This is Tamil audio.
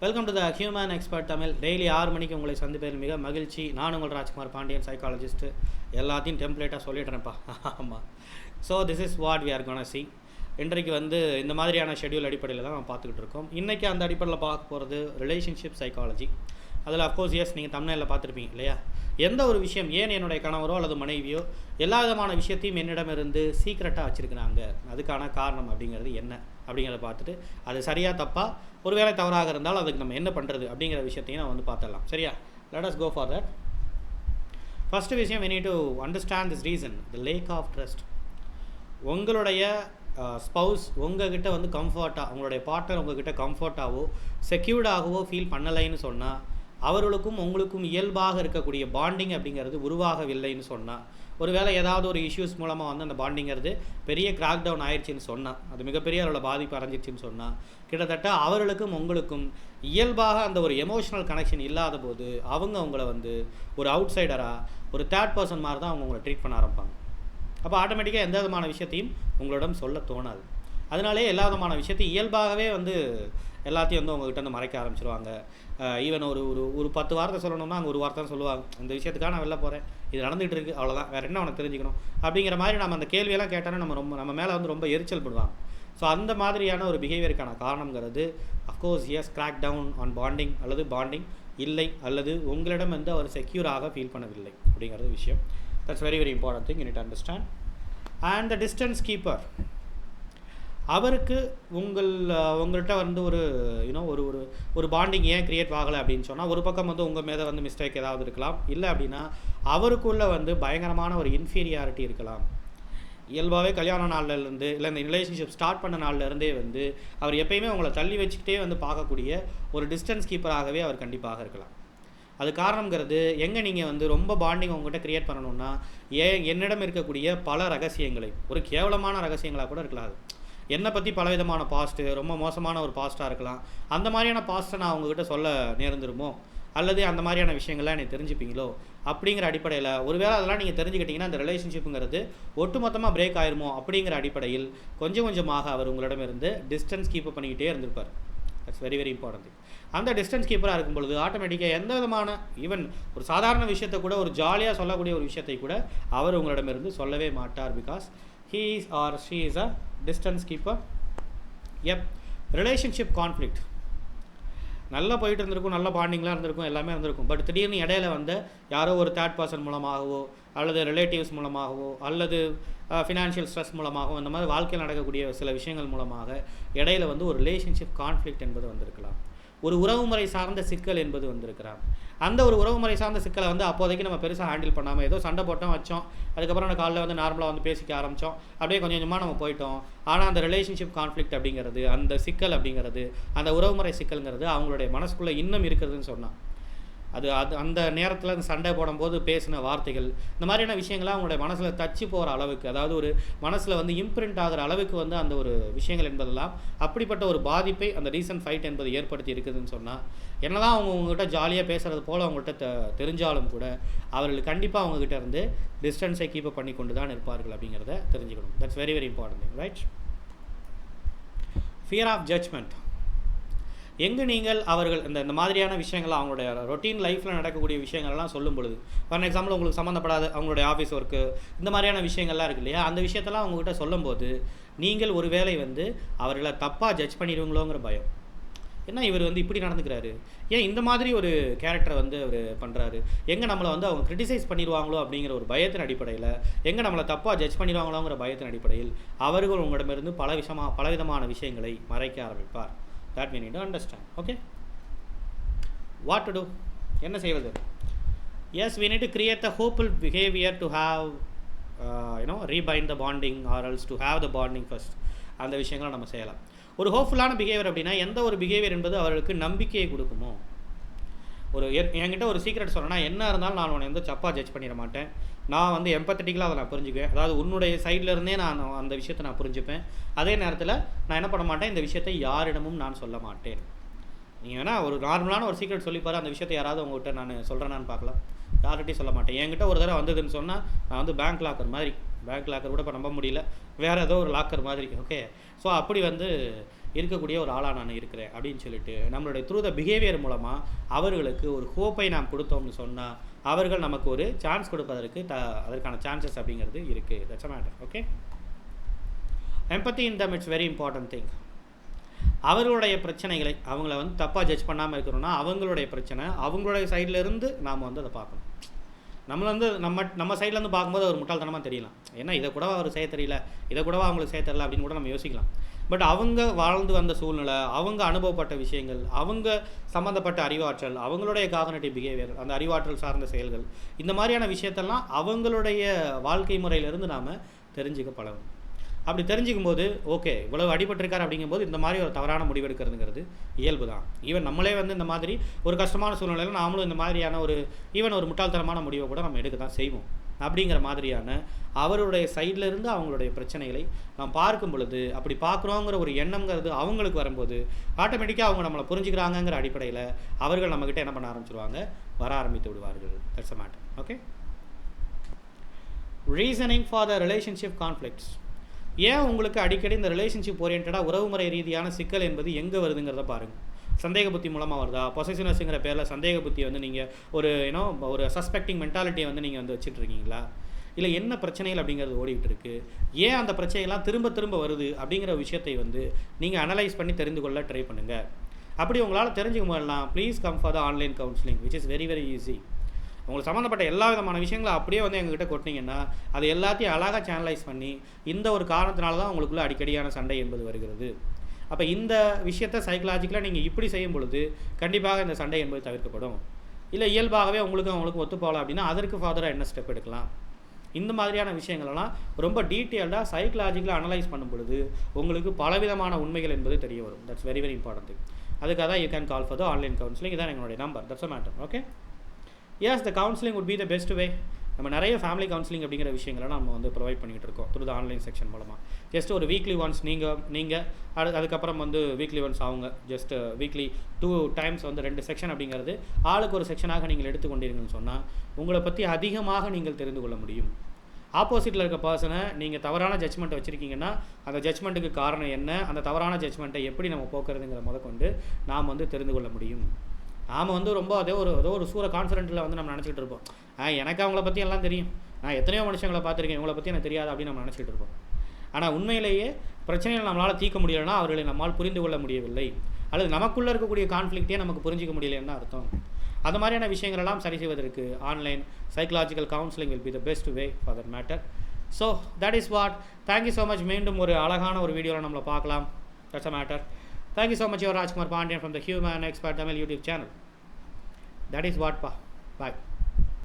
Welcome to the human expert Tamil. Daily 6 மணிக்கு உங்களை சந்திப்பதில் மிக மகிழ்ச்சி. நான் உங்கள் ராஜ்குமார், பாண்டியன் சைக்காலஜிஸ்ட். எல்லாத்தையும் டெம்ப்ளேட்டாக சொல்லிடுறேன்ப்பா. ஆமாம். So this is what we are gonna see. இன்றைக்கு இந்த மாதிரியான ஷெட்யூல் அடிப்படையில் தான் நம்ம பார்த்துக்கிட்டு இருக்கோம். இன்றைக்கி அந்த அடிப்படையில் பார்க்க போகிறது ரிலேஷன்ஷிப் சைக்காலஜி. அதில் அஃப்கோர்ஸ் நீங்கள் தம்ப்நெயிலில் பார்த்துருப்பீங்க இல்லையா? எந்த ஒரு விஷயம், ஏன் என்னுடைய கணவரோ அல்லது மனைவியோ எல்லா விதமான விஷயத்தையும் என்னிடமிருந்து சீக்ரெட்டாக வச்சுருக்கிறாங்க, அதுக்கான காரணம் அப்படிங்கிறது என்ன அப்படிங்கிறத பார்த்துட்டு அது சரியாக தப்பாக ஒருவேளை தவறாக இருந்தால் அதுக்கு நம்ம என்ன பண்ணுறது அப்படிங்கிற விஷயத்தையும் நம்ம பார்த்துடலாம். சரியா? Let us go for that. First விஷயம், we need to understand this reason, the lack of trust. உங்களுடைய ஸ்பவுஸ் உங்ககிட்ட கம்ஃபர்ட்டாக, உங்களுடைய பார்ட்னர் உங்ககிட்ட கம்ஃபர்ட்டாகவோ செக்யூர்டாகவோ ஃபீல் பண்ணலைன்னு சொன்னால், அவர்களுக்கும் உங்களுக்கும் இயல்பாக இருக்கக்கூடிய பாண்டிங் அப்படிங்கிறது உருவாகவில்லைன்னு சொன்னால், ஒருவேளை ஏதாவது ஒரு இஷ்யூஸ் மூலமாக அந்த பாண்டிங்கிறது பெரிய கிராக் டவுன் ஆயிடுச்சின்னு சொன்னால், அது மிகப்பெரிய அளவில் பாதிப்பு அடைஞ்சிடுச்சின்னு சொன்னால், கிட்டத்தட்ட அவர்களுக்கும் உங்களுக்கும் இயல்பாக அந்த ஒரு எமோஷனல் கனெக்ஷன் இல்லாத போது அவங்க உங்களை ஒரு அவுட் சைடராக, ஒரு தேர்ட் பர்சன் மாதிரி தான் அவங்க உங்களை ட்ரீட் பண்ண ஆரம்பிப்பாங்க. அப்போ ஆட்டோமேட்டிக்காக எந்த விதமான விஷயத்தையும் உங்களிடம் சொல்ல தோணாது. அதனாலே எல்லா விதமான விஷயத்தையும் இயல்பாகவே எல்லாத்தையும் உங்கள்கிட்ட மறைக்க ஆரம்பிச்சிருவாங்க. ஈவன் ஒரு ஒரு 10 வார்த்தை சொல்லணும்னா அங்கே ஒரு வார்த்தை தான் சொல்லுவாங்க. இந்த விஷயத்துக்காக நான் வெளில போகிறேன், இது நடந்துகிட்டு இருக்குது, அவ்வளோதான், வேறு என்ன உனக்கு தெரிஞ்சுக்கணும் அப்படிங்கிற மாதிரி நம்ம அந்த கேள்வியெல்லாம் கேட்டோன்னா நம்ம மேலே ரொம்ப எரிச்சல் படுவாங்க. ஸோ அந்த மாதிரியான ஒரு பிஹேவியருக்கான காரணங்கிறது of course crack down on bonding, அல்லது பாண்டிங் இல்லை, அல்லது உங்களிடம் அவர் செக்யூராக ஃபீல் பண்ணவில்லை அப்படிங்கிறது விஷயம். That's very very important thing, you need to understand. And the distance keeper, அவருக்கு உங்கள்கிட்ட ஒரு ஒரு ஒரு பாண்டிங் ஏன் க்ரியேட் ஆகலை அப்படின்னு சொன்னால், ஒரு பக்கம் உங்கள் மேலே மிஸ்டேக் ஏதாவது இருக்கலாம், இல்லை அப்படின்னா அவருக்குள்ளே பயங்கரமான ஒரு இன்ஃபீரியாரிட்டி இருக்கலாம். இயல்பாகவே கல்யாண நாள்லேருந்து இல்லை இந்த ரிலேஷன்ஷிப் ஸ்டார்ட் பண்ண நாள்லேருந்தே அவர் எப்பயுமே உங்களை தள்ளி வச்சுக்கிட்டே பார்க்கக்கூடிய ஒரு டிஸ்டன்ஸ் கீப்பராகவே அவர் கண்டிப்பாக இருக்கலாம். அது காரணங்கிறது, எங்கே நீங்கள் ரொம்ப பாண்டிங் உங்கள்கிட்ட க்ரியேட் பண்ணணுன்னா, என்னிடம் இருக்கக்கூடிய பல ரகசியங்களை, ஒரு கேவலமான ரகசியங்களாக கூட இருக்கலாம், அது என்னை பற்றி பலவிதமான பாஸ்ட்டு, ரொம்ப மோசமான ஒரு பாஸ்ட்டாக இருக்கலாம், அந்த மாதிரியான பாஸ்ட்டை நான் உங்ககிட்ட சொல்ல நேர்ந்துருமோ, அல்லது அந்த மாதிரியான விஷயங்கள்லாம் எனக்கு தெரிஞ்சுப்பீங்களோ அப்படிங்கிற அடிப்படையில், ஒருவேளை அதெல்லாம் நீங்கள் தெரிஞ்சுக்கிட்டிங்கன்னா அந்த ரிலேஷன்ஷிப்புங்கிறது ஒட்டுமொத்தமாக பிரேக் ஆயிருமோ அப்படிங்கிற அடிப்படையில் கொஞ்சம் கொஞ்சமாக அவர் உங்களிடமிருந்து டிஸ்டன்ஸ் கீப் பண்ணிக்கிட்டே இருந்திருப்பார். That's very very important. அந்த டிஸ்டன்ஸ் கீப்பராக இருக்கும் பொழுது ஆட்டோமேட்டிக்காக எந்த விதமான ஈவன் ஒரு சாதாரண விஷயத்தை கூட, ஒரு ஜாலியாக சொல்லக்கூடிய ஒரு விஷயத்தை கூட அவர் உங்களிடமிருந்து சொல்லவே மாட்டார். Because he or she is a distance keeper. Relationship conflict நல்லா போயிட்டு இருந்திருக்கும், நல்ல பாண்டிங்லாம் இருந்திருக்கும், எல்லாமே இருந்திருக்கும். பட் திடீர்னு இடையில யாரோ ஒரு தேர்ட் பர்சன் மூலமாகவோ, அல்லது ரிலேட்டிவ்ஸ் மூலமாகவோ, அல்லது ஃபினான்ஷியல் ஸ்ட்ரெஸ் மூலமாகவோ, இந்த மாதிரி வாழ்க்கையில் நடக்கக்கூடிய சில விஷயங்கள் மூலமாக இடையில ஒரு ரிலேஷன்ஷிப் கான்ஃப்ளிக்ட் என்பது வந்திருக்கலாம். ஒரு உறவுமுறை சார்ந்த சிக்கல் என்பது வந்திருக்கிறாங்க. அந்த ஒரு உறவுமுறை சார்ந்த சிக்கலை அப்போதைக்கு நம்ம பெருசாக ஹேண்டில் பண்ணாமல் ஏதோ சண்டை போட்டோம் வச்சோம், அதுக்கப்புறம் நம்ம காலையில் நார்மலாக பேசிக்க ஆரம்பித்தோம், அப்படியே கொஞ்சம் கொஞ்சமாக நம்ம போயிட்டோம். ஆனால் அந்த ரிலேஷன்ஷிப் கான்ஃப்ளிக்ட் அப்படிங்கிறது, அந்த சிக்கல் அப்படிங்கிறது, அந்த உறவுமுறை சிக்கல்ங்கிறது அவங்களுடைய மனசுக்குள்ளே இன்னும் இருக்கிறதுன்னு சொன்னால், அது அந்த நேரத்தில் அந்த சண்டை போடும்போது பேசின வார்த்தைகள், இந்த மாதிரியான விஷயங்கள்லாம் அவங்களுடைய மனசில் தச்சு போகிற அளவுக்கு, அதாவது ஒரு மனசில் இம்ப்ரிண்ட் ஆகிற அளவுக்கு அந்த ஒரு விஷயங்கள் என்பதெல்லாம் அப்படிப்பட்ட ஒரு பாதிப்பை அந்த ரீசன்ட் ஃபைட் என்பது ஏற்படுத்தி இருக்குதுன்னு சொன்னால், என்னதான் அவங்ககிட்ட ஜாலியாக பேசுகிறது போல் அவங்கள்ட்ட தெரிஞ்சாலும் கூட அவர்கள் கண்டிப்பாக அவங்ககிட்ட இருந்து டிஸ்டன்ஸை கீப் பண்ணி கொண்டு தான் இருப்பார்கள் அப்படிங்கிறத தெரிஞ்சுக்கணும். That's very very important thing, right? Fear of judgement. எங்கே நீங்கள் அவர்கள் இந்த மாதிரியான விஷயங்கள், அவங்களுடைய ரொட்டீன் லைஃப்பில் நடக்கக்கூடிய விஷயங்கள்லாம் சொல்லும் பொழுது, ஃபார் எக்ஸாம்பிள் உங்களுக்கு சம்மந்தப்படாத அவங்களுடைய ஆஃபீஸ் ஒர்க்கு, இந்த மாதிரியான விஷயங்கள்லாம் இருக்குது இல்லையா, அந்த விஷயத்தெல்லாம் அவங்ககிட்ட சொல்லும்போது நீங்கள் ஒரு வேளை அவர்களை தப்பாக ஜட்ஜ் பண்ணிடுவீங்களோங்கிற பயம். ஏன்னா இவர் இப்படி நடந்துக்கிறாரு, ஏன் இந்த மாதிரி ஒரு கேரக்டரை அவர் பண்ணுறாரு, எங்கே நம்மளை அவங்க கிரிட்டிசைஸ் பண்ணிடுவாங்களோ அப்படிங்கிற ஒரு பயத்தின் அடிப்படையில், எங்கே நம்மளை தப்பாக ஜட்ஜ் பண்ணிடுவாங்களோங்கிற பயத்தின் அடிப்படையில் அவர்கள் உங்களிடமிருந்து பலவிதமான விஷயங்களை மறைக்க ஆரம்பிப்பார். That we need to understand. Okay, what to do? என்ன செய்வது? Yes, we need to create the hopeful behavior to have rebind the bonding, or else to have the bonding first. அந்த விஷயங்களை நம்ம செய்யலாம். ஒரு ஹோப்ஃபுல்லான பிஹேவியர் அப்படின்னா எந்த ஒரு பிஹேவியர் என்பது அவர்களுக்கு நம்பிக்கையை கொடுக்குமோ. என்கிட்ட ஒரு சீக்ரெட் சொல்லணும்னா, என்ன இருந்தாலும் நான் உன்னை தப்பாக ஜட்ஜ் பண்ணிட மாட்டேன், நான் எம்பத்தட்டிக்கலாக அதை நான் புரிஞ்சுக்குவேன், அதாவது உன்னுடைய சைட்லேருந்தே நான் அந்த விஷயத்தை நான் புரிஞ்சுப்பேன். அதே நேரத்தில் நான் என்ன பண்ண மாட்டேன், இந்த விஷயத்தை யாரிடமும் நான் சொல்ல மாட்டேன். நீங்கள் வேணால் ஒரு நார்மலான ஒரு சீக்ரெட் சொல்லிப்பாரு, அந்த விஷயத்தை யாராவது உங்கள்கிட்ட நான் சொல்கிறேன்னான்னு பார்க்கலாம். யார்கிட்டையும் சொல்ல மாட்டேன். என்கிட்ட ஒரு தடவை வந்ததுன்னு சொன்னால், நான் பேங்க் லாக்கர் மாதிரி, பேங்க் லாக்கர் கூட இப்போ நம்ப முடியல, வேறு ஏதோ ஒரு லாக்கர் மாதிரி. ஓகே, ஸோ அப்படி இருக்கக்கூடிய ஒரு ஆளாக நான் இருக்கிறேன் அப்படின்னு சொல்லிட்டு நம்மளுடைய த்ரூ த பிஹேவியர் மூலமாக அவர்களுக்கு ஒரு ஹோப்பை நாம் கொடுத்தோம்னு சொன்னால் அவர்கள் நமக்கு ஒரு சான்ஸ் கொடுப்பதற்கு அதற்கான சான்சஸ் அப்படிங்கிறது இருக்குது. That's a matter. Okay, empathy in them it's very important thing. அவர்களுடைய பிரச்சனைகளை அவங்கள வந்து தப்பாக ஜட்ஜ் பண்ணாமல் இருக்கிறோன்னா அவங்களுடைய பிரச்சனை அவங்களுடைய சைட்லேருந்து நாம் வந்து அதை பார்க்கணும். நம்மளை வந்து நம்ம சைட்லேருந்து பார்க்கும்போது ஒரு முட்டாள்தனமாக தெரியலாம், ஏன்னா இதை கூட அவர் செய்ய தெரியல, இதை கூடவா அவங்களுக்கு செய்ய தெரியல அப்படின்னு கூட நம்ம யோசிக்கலாம். பட் அவங்க வாழ்ந்து வந்த சூழ்நிலை, அவங்க அனுபவப்பட்ட விஷயங்கள், அவங்க சம்மந்தப்பட்ட அறிவாற்றல், அவங்களுடைய காக்னிட்டிவ் பிஹேவியர், அந்த அறிவாற்றல் சார்ந்த செயல்கள், இந்த மாதிரியான விஷயத்தெல்லாம் அவங்களுடைய வாழ்க்கை முறையிலேருந்து நாம் தெரிஞ்சுக்க பழகணும். அப்படி தெரிஞ்சிக்கும் போது ஓகே இவ்வளவு அடிபட்டிருக்காரு அப்படிங்கும்போது இந்த மாதிரி ஒரு தவறான முடிவு எடுக்கிறதுங்கிறது இயல்பு தான். ஈவன் நம்மளே வந்து இந்த மாதிரி ஒரு கஷ்டமான சூழ்நிலையில் நாமளும் இந்த மாதிரியான ஒரு முட்டாள்தனமான முடிவை கூட நம்ம எடுக்க தான் செய்வோம். அப்படிங்கிற மாதிரியான அவருடைய சைடில் இருந்து அவங்களுடைய பிரச்சனைகளை நாம் பார்க்கும் பொழுது, அப்படி பார்க்குறோங்கிற ஒரு எண்ணங்கிறது அவங்களுக்கு வரும்போது ஆட்டோமேட்டிக்காக அவங்க நம்மளை புரிஞ்சுக்கிறாங்கங்கிற அடிப்படையில் அவர்கள் நம்மக்கிட்ட என்ன பண்ண ஆரம்பிச்சிருவாங்க, வர ஆரம்பித்து விடுவார்கள். That's a matter. Okay, reasoning for the relationship conflicts. ஏன் உங்களுக்கு அடிக்கடி இந்த ரிலேஷன்ஷிப் ஓரியன்டாக உறவுமுறை ரீதியான சிக்கல் என்பது எங்கே வருதுங்கிறத பாருங்கள். சந்தேக புத்தி மூலமாக வருதா, பொசசிவ்னஸ்ங்கிற பேரில் சந்தேக புத்தி வந்து நீங்கள் ஒரு சஸ்பெக்டிங் மென்டாலிட்டியை வந்து நீங்கள் வந்து வச்சுட்ருக்கீங்களா, இல்லை என்ன பிரச்சனைகள் அப்படிங்கிறது ஓடிக்கிட்டு இருக்குது, ஏன் அந்த பிரச்சனைகள்லாம் திரும்ப திரும்ப வருது அப்படிங்கிற விஷயத்தை வந்து நீங்கள் அனலைஸ் பண்ணி தெரிந்து கொள்ள ட்ரை பண்ணுங்கள். அப்படி உங்களால் தெரிஞ்சுக்க போதெல்லாம் please come for the online counselling which is very very easy. உங்களுக்கு சம்மந்தப்பட்ட எல்லா விதமான விஷயங்களும் அப்படியே வந்து எங்ககிட்ட கொட்டினீங்கன்னா அது எல்லாத்தையும் அழகாக சேனலைஸ் பண்ணி இந்த ஒரு காரணத்தினால தான் உங்களுக்குள்ள அடிக்கடியான சண்டை என்பது வருகிறது. அப்போ இந்த விஷயத்தை சைக்கலாஜிக்கலாக நீங்கள் இப்படி செய்யும் பொழுது கண்டிப்பாக இந்த சண்டை என்பது தவிர்க்கப்படும். இல்லை இயல்பாகவே அவங்களுக்கும் ஒத்து போகலாம் அப்படின்னா அதற்கு ஃபாதராக என்ன ஸ்டெப் எடுக்கலாம், இந்த மாதிரியான விஷயங்களெல்லாம் ரொம்ப டீட்டெயில்டாக சைக்கலாஜிக்கலாக அனலைஸ் பண்ணும் பொழுது உங்களுக்கு பலவிதமான உண்மைகள் என்பது தெரிய வரும். That's very very important thing. அதுக்காக தான் you can call for the online counselling. இதான் எங்களுடைய number. That's a matter. Okay, yes the counselling would be the best way. நம்ம நிறைய ஃபேமிலி கவுன்சிலிங் அப்படிங்கிற விஷயங்களை நம்ம வந்து ப்ரொவைட் பண்ணிகிட்டு இருக்கோம் த்ரூ த ஆன்லைன் செக்ஷன் மூலமாக. ஜஸ்ட் ஒரு வீக்லி ஒன்ஸ் நீங்கள் அதுக்கப்புறம் வந்து வீக்லி ஒன்ஸ் அவங்க ஜஸ்ட் வீக்லி 2 times வந்து 2 செக்ஷன் அப்படிங்கிறது ஆளுக்கு ஒரு செக்ஷனாக நீங்கள் எடுத்துக்கொண்டீங்கன்னு சொன்னால் உங்களை பற்றி அதிகமாக நீங்கள் தெரிந்து கொள்ள முடியும். ஆப்போசிட்டில் இருக்க பர்சனை நீங்கள் தவறான ஜட்ஜ்மெண்ட்டை வச்சுருக்கீங்கன்னா அந்த ஜட்ஜ்மெண்ட்டுக்கு காரணம் என்ன, அந்த தவறான ஜட்ஜ்மெண்ட்டை எப்படி நம்ம போக்குறதுங்கிற முதற்கொண்டு நாம் வந்து தெரிந்து கொள்ள முடியும். நாம் வந்து ரொம்ப ஏதோ ஒரு சூற கான்ஃபிடென்ட்டில் வந்து நம்ம நினச்சிக்கிட்டு இருப்போம், எனக்கு அவங்கள பற்றி எல்லாம் தெரியும், நான் எத்தனையோ மனுஷங்களை பார்த்துருக்கேன், இவங்களை பற்றி எனக்கு தெரியாது அப்படின்னு நம்ம நினச்சிக்கிட்டு இருப்போம். ஆனால் உண்மையிலேயே பிரச்சனைகள் நம்மளால் தீர்க்க முடியலைன்னா அவர்களை நம்மால் புரிந்து கொள்ள முடியவில்லை, அல்லது நமக்குள்ளே இருக்கக்கூடிய கான்ஃப்ளிக்டே நமக்கு புரிஞ்சிக்க முடியலைன்னு அர்த்தம். அந்த மாதிரியான விஷயங்களெல்லாம் சரி செய்வதற்கு online psychological counselling will be the best way for that matter. So that is what. Thank you so much. மீண்டும் ஒரு அழகான ஒரு வீடியோவில் நம்மளை பார்க்கலாம். That's a matter. Thank you so much. Your Rajkumar Pandian from the Human Expert Tamil YouTube channel. That is what pa. Bye.